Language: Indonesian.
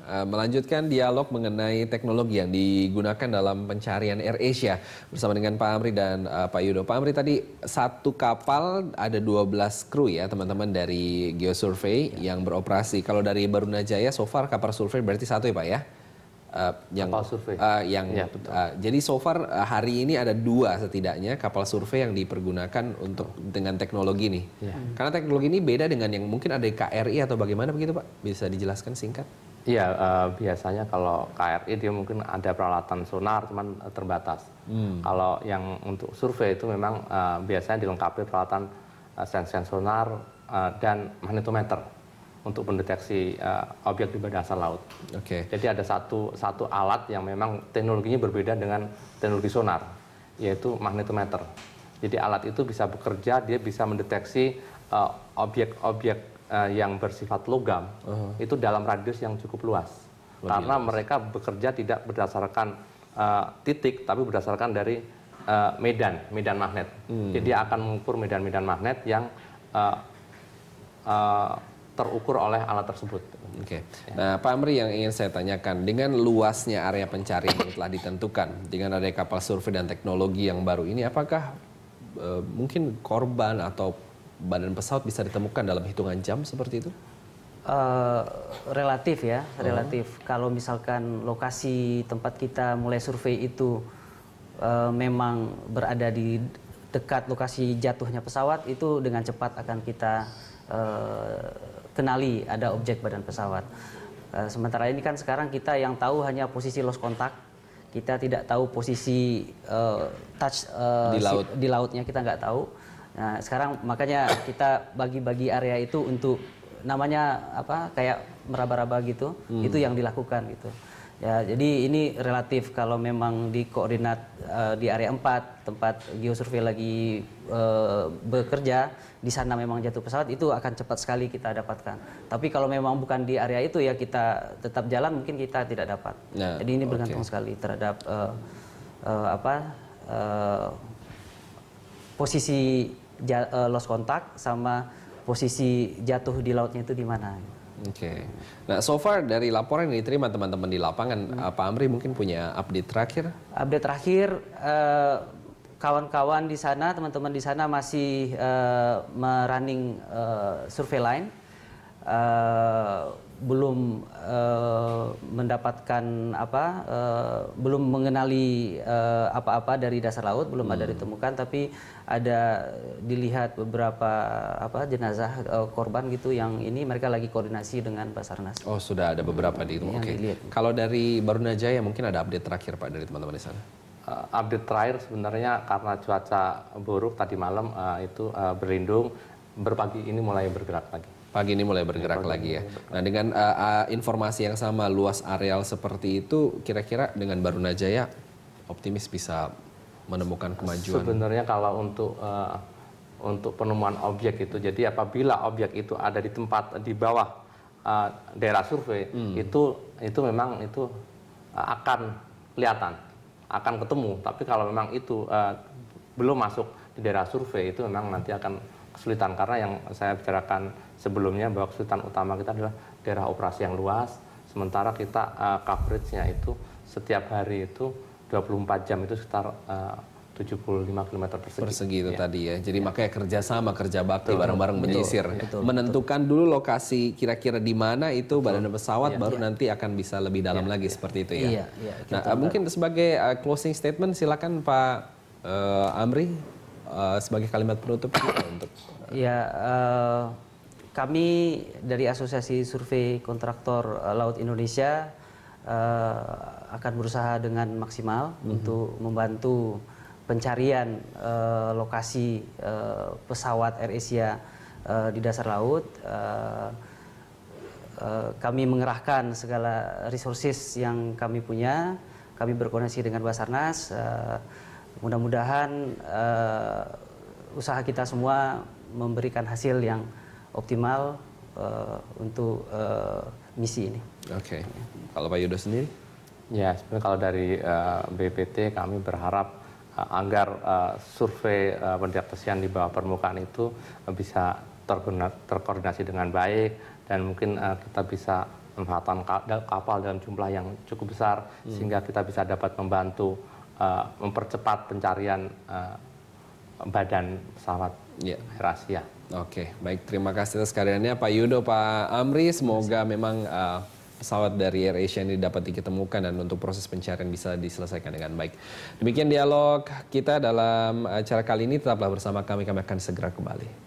Melanjutkan dialog mengenai teknologi yang digunakan dalam pencarian AirAsia bersama dengan Pak Amri dan Pak Yudo. Pak Amri, tadi satu kapal ada 12 kru ya teman-teman dari Geosurvey yang beroperasi. Kalau dari Barunajaya so far kapal survei berarti satu ya Pak ya? Kapal survei. Jadi so far hari ini ada 2 setidaknya kapal survei yang dipergunakan untuk dengan teknologi nih. Karena teknologi ini beda dengan yang mungkin ada di KRI atau bagaimana begitu Pak? Bisa dijelaskan singkat? Iya, biasanya kalau KRI dia mungkin ada peralatan sonar, cuman terbatas. Kalau yang untuk survei itu memang biasanya dilengkapi peralatan sensor sonar dan magnetometer untuk mendeteksi objek di bawah dasar laut. Jadi ada satu alat yang memang teknologinya berbeda dengan teknologi sonar, yaitu magnetometer. Jadi alat itu bisa bekerja, dia bisa mendeteksi objek-objek yang bersifat logam itu dalam radius yang cukup luas. Karena mereka bekerja tidak berdasarkan titik, tapi berdasarkan dari medan magnet. Jadi dia akan mengukur medan-medan magnet yang terukur oleh alat tersebut. Nah, Pak Amri, yang ingin saya tanyakan, dengan luasnya area pencarian yang telah ditentukan, dengan adanya kapal survei dan teknologi yang baru ini, apakah mungkin korban atau badan pesawat bisa ditemukan dalam hitungan jam seperti itu? Relatif ya, relatif. Kalau misalkan lokasi tempat kita mulai survei itu memang berada di dekat lokasi jatuhnya pesawat, itu dengan cepat akan kita kenali ada objek badan pesawat. Sementara ini kan sekarang kita yang tahu hanya posisi lost contact, kita tidak tahu posisi touch di lautnya, kita nggak tahu. Nah, sekarang makanya kita bagi-bagi area itu untuk namanya apa, kayak meraba-raba gitu, itu yang dilakukan gitu. Ya, jadi ini relatif kalau memang di koordinat di area 4 tempat geosurvey lagi bekerja, di sana memang jatuh pesawat, itu akan cepat sekali kita dapatkan. Tapi kalau memang bukan di area itu ya kita tetap jalan, mungkin kita tidak dapat. Nah, jadi ini bergantung sekali terhadap posisi lost contact sama posisi jatuh di lautnya itu di mana. Nah, so far dari laporan yang diterima teman-teman di lapangan, Pak Amri mungkin punya update terakhir? Update terakhir, kawan-kawan di sana, teman-teman di sana masih merunning survei line, belum mendapatkan belum mengenali apa-apa dari dasar laut, belum ada ditemukan, tapi ada dilihat beberapa jenazah korban gitu yang ini mereka lagi koordinasi dengan Basarnas. Oh, sudah ada beberapa di itu. Kalau dari Barunajaya mungkin ada update terakhir Pak dari teman-teman di sana? Update terakhir sebenarnya karena cuaca buruk tadi malam itu berlindung, berpagi ini mulai bergerak lagi. Pagi ini mulai bergerak lagi ya. Nah, dengan informasi yang sama, luas areal seperti itu, kira-kira dengan Barunajaya optimis bisa menemukan kemajuan? Sebenarnya kalau untuk penemuan objek itu, jadi apabila objek itu ada di tempat di bawah daerah survei, itu memang itu akan kelihatan, akan ketemu. Tapi kalau memang itu belum masuk di daerah survei, itu memang nanti akan kesulitan, karena yang saya bicarakan sebelumnya bahwa kesulitan utama kita adalah daerah operasi yang luas, sementara kita coverage-nya itu setiap hari itu 24 jam itu sekitar 75 km persegi itu tadi ya. Jadi makanya kerjasama, kerja bakti bareng-bareng menyisir, menentukan dulu lokasi kira-kira di mana itu badan pesawat, baru nanti akan bisa lebih dalam lagi seperti itu ya. Nah, mungkin sebagai closing statement silakan Pak Amri sebagai kalimat penutup untuk kami dari Asosiasi Survei Kontraktor Laut Indonesia akan berusaha dengan maksimal untuk membantu pencarian lokasi pesawat AirAsia di dasar laut. Kami mengerahkan segala resources yang kami punya, kami berkoordinasi dengan Basarnas. Mudah-mudahan usaha kita semua memberikan hasil yang optimal untuk misi ini. Kalau Pak Yudo sendiri? Ya, sebenarnya kalau dari BPT kami berharap agar survei pendeteksian di bawah permukaan itu bisa terkoordinasi dengan baik, dan mungkin kita bisa pemanfaatan kapal dalam jumlah yang cukup besar, sehingga kita bisa dapat membantu mempercepat pencarian badan pesawat Air Asia. Oke, baik, terima kasih atas kehadirannya Pak Yudo, Pak Amri. Semoga memang pesawat dari AirAsia ini dapat diketemukan dan untuk proses pencarian bisa diselesaikan dengan baik. Demikian dialog kita dalam acara kali ini. Tetaplah bersama kami akan segera kembali.